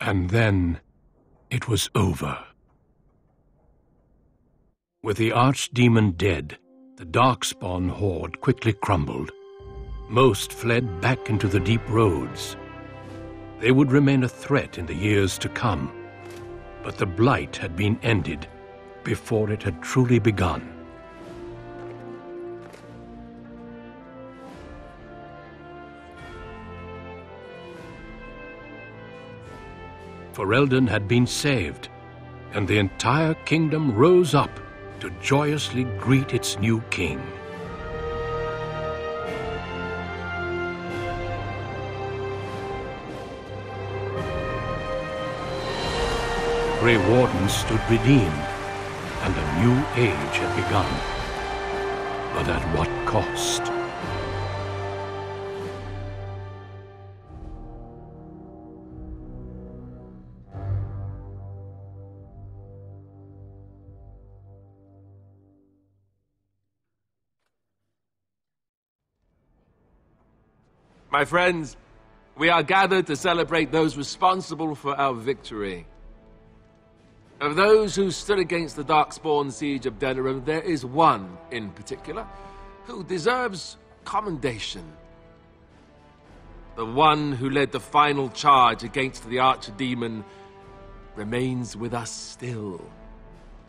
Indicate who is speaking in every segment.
Speaker 1: And then it was over. With the Archdemon dead, the darkspawn horde quickly crumbled. Most fled back into the deep roads. They would remain a threat in the years to come, but the blight had been ended before it had truly begun. Ferelden had been saved, and the entire kingdom rose up to joyously greet its new king. Grey Warden stood redeemed, and a new age had begun. But at what cost?
Speaker 2: My friends, we are gathered to celebrate those responsible for our victory. Of those who stood against the darkspawn siege of Denerim, there is one in particular who deserves commendation. The one who led the final charge against the Archdemon remains with us still.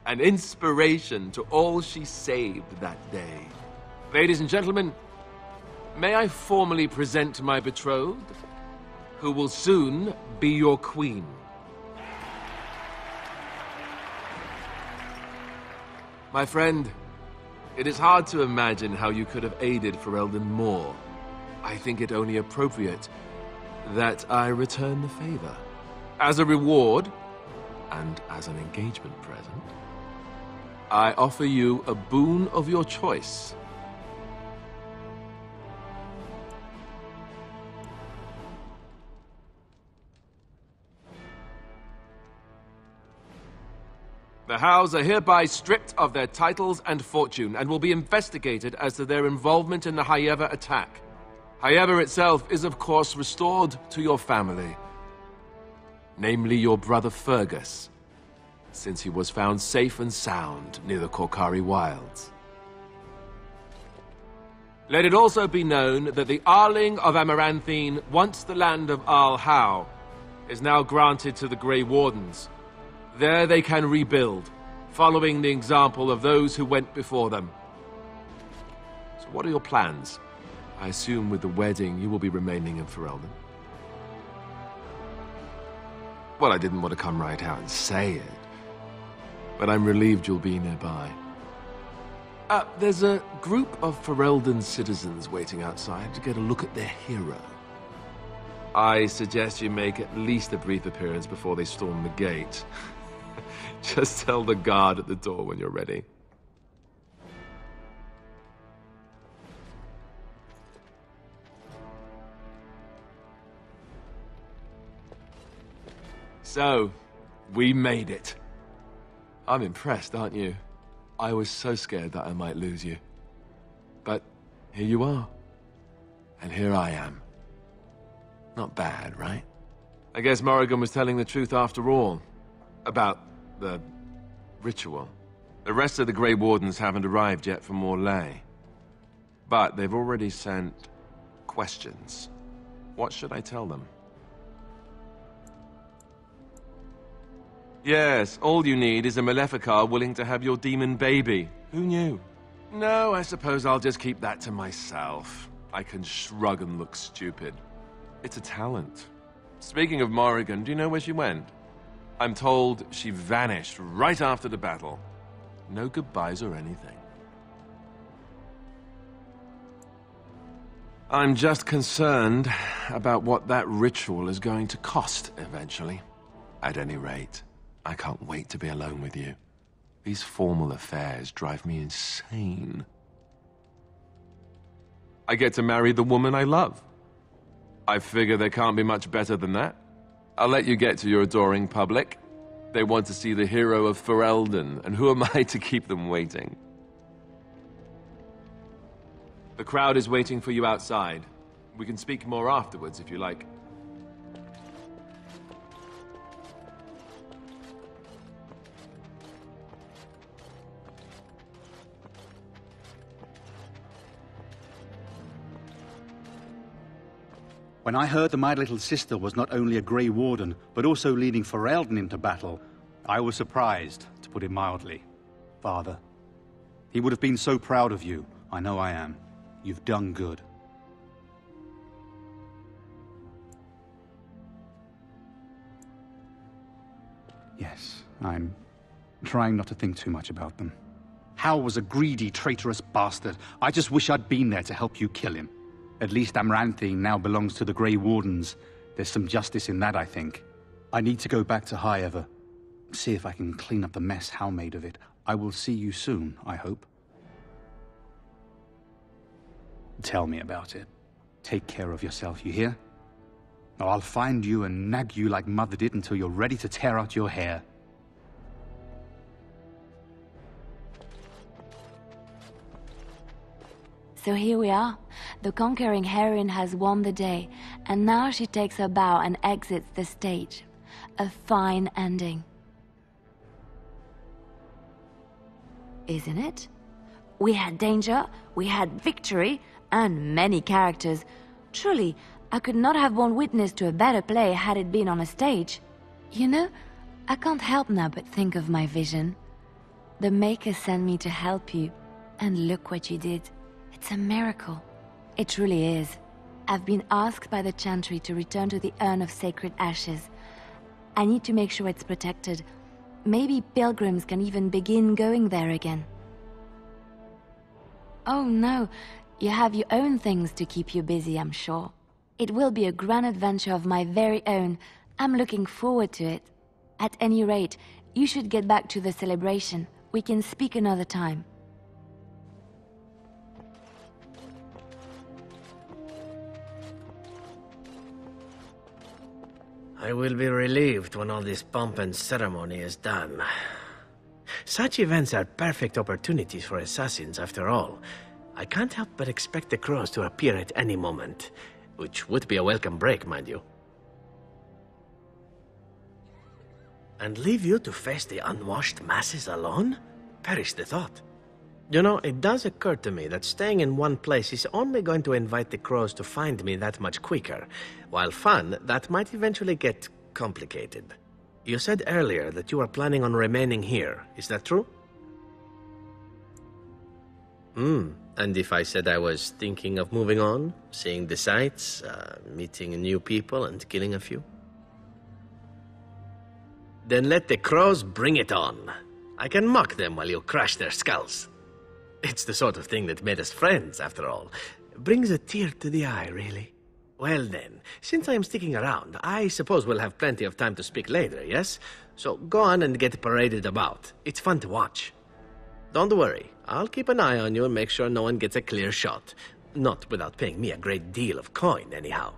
Speaker 2: An inspiration to all she saved that day. Ladies and gentlemen, may I formally present my betrothed, who will soon be your queen. My friend, it is hard to imagine how you could have aided Ferelden more. I think it only appropriate that I return the favor. As a reward, and as an engagement present, I offer you a boon of your choice. The House are hereby stripped of their titles and fortune, and will be investigated as to their involvement in the Haeva attack. Haeva itself is, of course, restored to your family. Namely, your brother Fergus, since he was found safe and sound near the Korkari Wilds. Let it also be known that the Arling of Amaranthine, once the land of Arl Howe, is now granted to the Grey Wardens. There they can rebuild, following the example of those who went before them. So what are your plans? I assume with the wedding you will be remaining in Ferelden. Well, I didn't want to come right out and say it, but I'm relieved you'll be nearby. There's a group of Ferelden citizens waiting outside to get a look at their hero. I suggest you make at least a brief appearance before they storm the gate. Just tell the guard at the door when you're ready. So, we made it. I'm impressed, aren't you? I was so scared that I might lose you. But here you are. And here I am. Not bad, right? I guess Morrigan was telling the truth after all. About the ritual. The rest of the Grey Wardens haven't arrived yet from Morlaix. But they've already sent questions. What should I tell them? Yes, all you need is a Maleficar willing to have your demon baby. Who knew? No, I suppose I'll just keep that to myself. I can shrug and look stupid. It's a talent. Speaking of Morrigan, do you know where she went? I'm told she vanished right after the battle. No goodbyes or anything. I'm just concerned about what that ritual is going to cost eventually. At any rate, I can't wait to be alone with you. These formal affairs drive me insane. I get to marry the woman I love. I figure there can't be much better than that. I'll let you get to your adoring public. They want to see the hero of Ferelden, and who am I to keep them waiting? The crowd is waiting for you outside. We can speak more afterwards if you like.
Speaker 3: When I heard that my little sister was not only a Grey Warden, but also leading Ferelden into battle, I was surprised, to put it mildly. Father, he would have been so proud of you. I know I am. You've done good. Yes, I'm trying not to think too much about them. Hal was a greedy, traitorous bastard. I just wish I'd been there to help you kill him. At least Amaranthine now belongs to the Grey Wardens. There's some justice in that, I think. I need to go back to High Ever. See if I can clean up the mess Hal made of it. I will see you soon, I hope. Tell me about it. Take care of yourself, you hear? Or I'll find you and nag you like Mother did until you're ready to tear out your hair.
Speaker 4: So here we are. The conquering heroine has won the day, and now she takes her bow and exits the stage. A fine ending. Isn't it? We had danger, we had victory, and many characters. Truly, I could not have borne witness to a better play had it been on a stage. You know, I can't help now but think of my vision. The Maker sent me to help you, and look what you did. It's a miracle. It truly is. I've been asked by the Chantry to return to the Urn of Sacred Ashes. I need to make sure it's protected. Maybe pilgrims can even begin going there again. Oh no, you have your own things to keep you busy, I'm sure. It will be a grand adventure of my very own. I'm looking forward to it. At any rate, you should get back to the celebration. We can speak another time.
Speaker 5: I will be relieved when all this pomp and ceremony is done. Such events are perfect opportunities for assassins, after all. I can't help but expect the crows to appear at any moment, which would be a welcome break, mind you. And leave you to face the unwashed masses alone? Perish the thought. You know, it does occur to me that staying in one place is only going to invite the crows to find me that much quicker. While fun, that might eventually get complicated. You said earlier that you were planning on remaining here. Is that true? And if I said I was thinking of moving on, seeing the sights, meeting new people and killing a few? Then let the crows bring it on. I can mock them while you crush their skulls. It's the sort of thing that made us friends, after all. Brings a tear to the eye, really. Well then, since I am sticking around, I suppose we'll have plenty of time to speak later, yes? So go on and get paraded about. It's fun to watch. Don't worry, I'll keep an eye on you and make sure no one gets a clear shot. Not without paying me a great deal of coin, anyhow.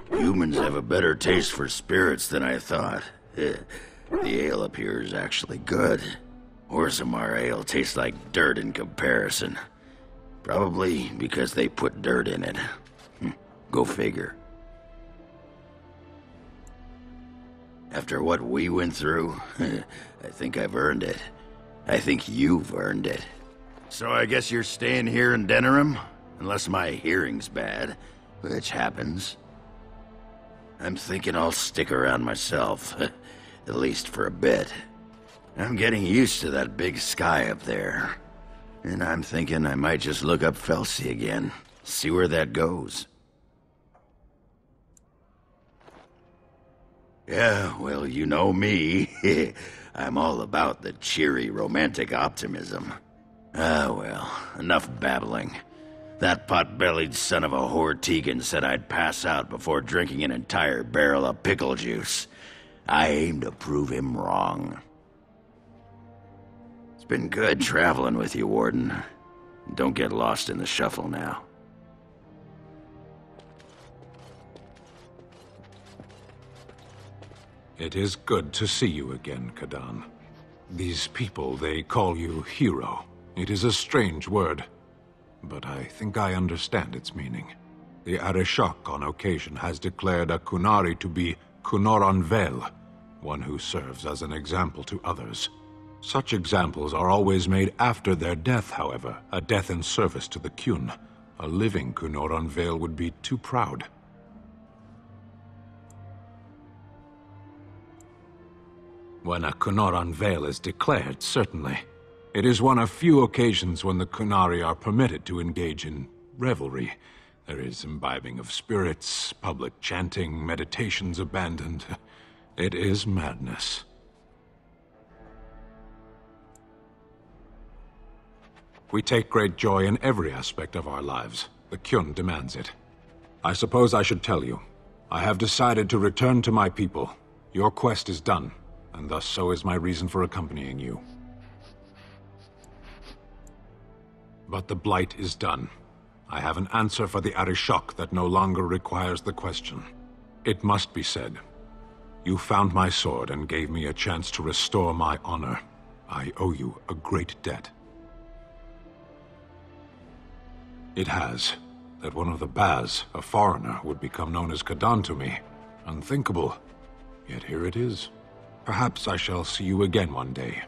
Speaker 6: Humans have a better taste for spirits than I thought. The ale up here is actually good. Orzammar ale tastes like dirt in comparison. Probably because they put dirt in it. Go figure. After what we went through, I think I've earned it. I think you've earned it. So I guess you're staying here in Denerim? Unless my hearing's bad, which happens. I'm thinking I'll stick around myself, at least for a bit. I'm getting used to that big sky up there. And I'm thinking I might just look up Felsi again, see where that goes. Yeah, well, you know me. I'm all about the cheery, romantic optimism. Ah, well, enough babbling. That pot-bellied son of a whore Tegan said I'd pass out before drinking an entire barrel of pickle juice. I aim to prove him wrong. It's been good traveling with you, Warden. Don't get lost in the shuffle now.
Speaker 1: It is good to see you again, Kadan. These people, they call you hero. It is a strange word, but I think I understand its meaning. The Arishok on occasion has declared a Kunari to be Kunoran Vel,
Speaker 7: one who serves as an example to others. Such examples are always made after their death, however, a death in service to the Qun. A living Cunoran Vale would be too proud. When a Cunoran Vale is declared, certainly. It is one of few occasions when the Qunari are permitted to engage in revelry. There is imbibing of spirits, public chanting, meditations abandoned. It is madness. We take great joy in every aspect of our lives. The Qun demands it. I suppose I should tell you. I have decided to return to my people. Your quest is done, and thus so is my reason for accompanying you. But the Blight is done. I have an answer for the Arishok that no longer requires the question. It must be said. You found my sword and gave me a chance to restore my honor. I owe you a great debt. It has. That one of the Baz, a foreigner, would become known as Kadan to me. Unthinkable. Yet here it is. Perhaps I shall see you again one day.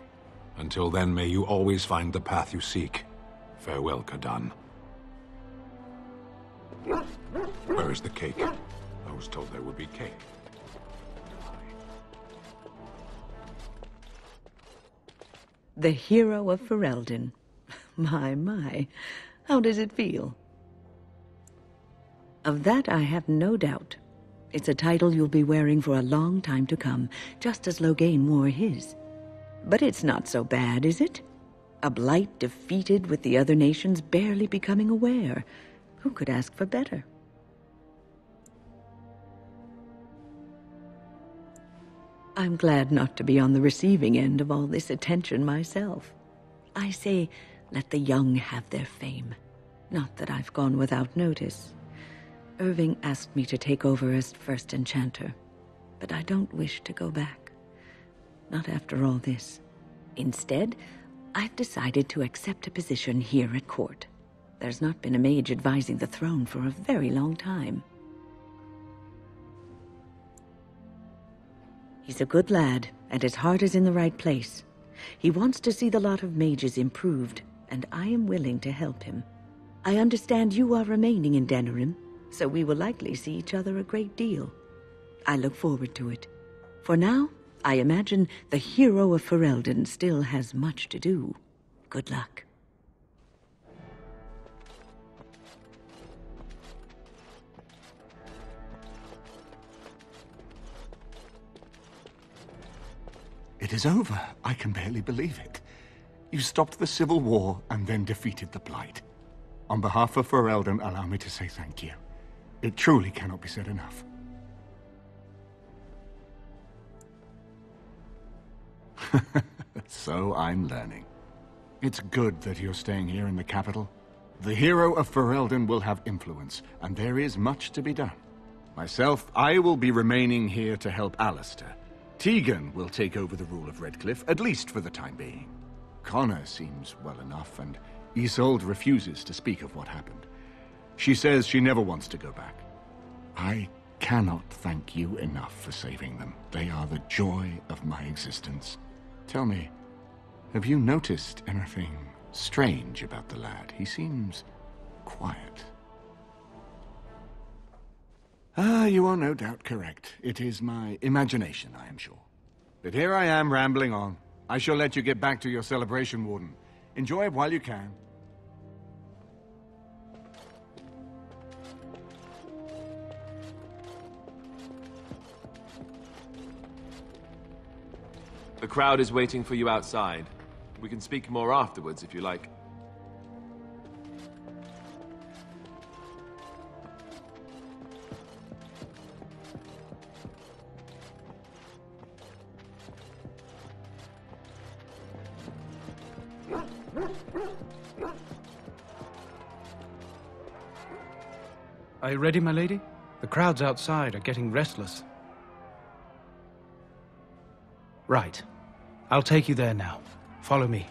Speaker 7: Until then, may you always find the path you seek. Farewell, Kadan. Where is the cake? I was told there would be cake.
Speaker 8: The hero of Ferelden. My. How does it feel? Of that I have no doubt. It's a title you'll be wearing for a long time to come, just as Loghain wore his. But it's not so bad, is it? A blight defeated with the other nations barely becoming aware. Who could ask for better? I'm glad not to be on the receiving end of all this attention myself. I say, let the young have their fame. Not that I've gone without notice. Irving asked me to take over as first enchanter, but I don't wish to go back. Not after all this. Instead, I've decided to accept a position here at court. There's not been a mage advising the throne for a very long time. He's a good lad, and his heart is in the right place. He wants to see the lot of mages improved, and I am willing to help him. I understand you are remaining in Denerim, so we will likely see each other a great deal. I look forward to it. For now, I imagine the hero of Ferelden still has much to do. Good luck.
Speaker 3: It is over. I can barely believe it. You stopped the civil war and then defeated the Blight. On behalf of Ferelden, allow me to say thank you. It truly cannot be said enough. So I'm learning. It's good that you're staying here in the capital. The hero of Ferelden will have influence, and there is much to be done. Myself, I will be remaining here to help Alistair. Tegan will take over the rule of Redcliffe, at least for the time being. Connor seems well enough, and Isolde refuses to speak of what happened. She says she never wants to go back. I cannot thank you enough for saving them. They are the joy of my existence. Tell me, have you noticed anything strange about the lad? He seems quiet. You are no doubt correct. It is my imagination, I am sure. But here I am rambling on. I shall let you get back to your celebration, Warden. Enjoy it while you can.
Speaker 2: The crowd is waiting for you outside. We can speak more afterwards if you like.
Speaker 9: Are you ready, my lady? The crowds outside are getting restless. Right. I'll take you there now. Follow me.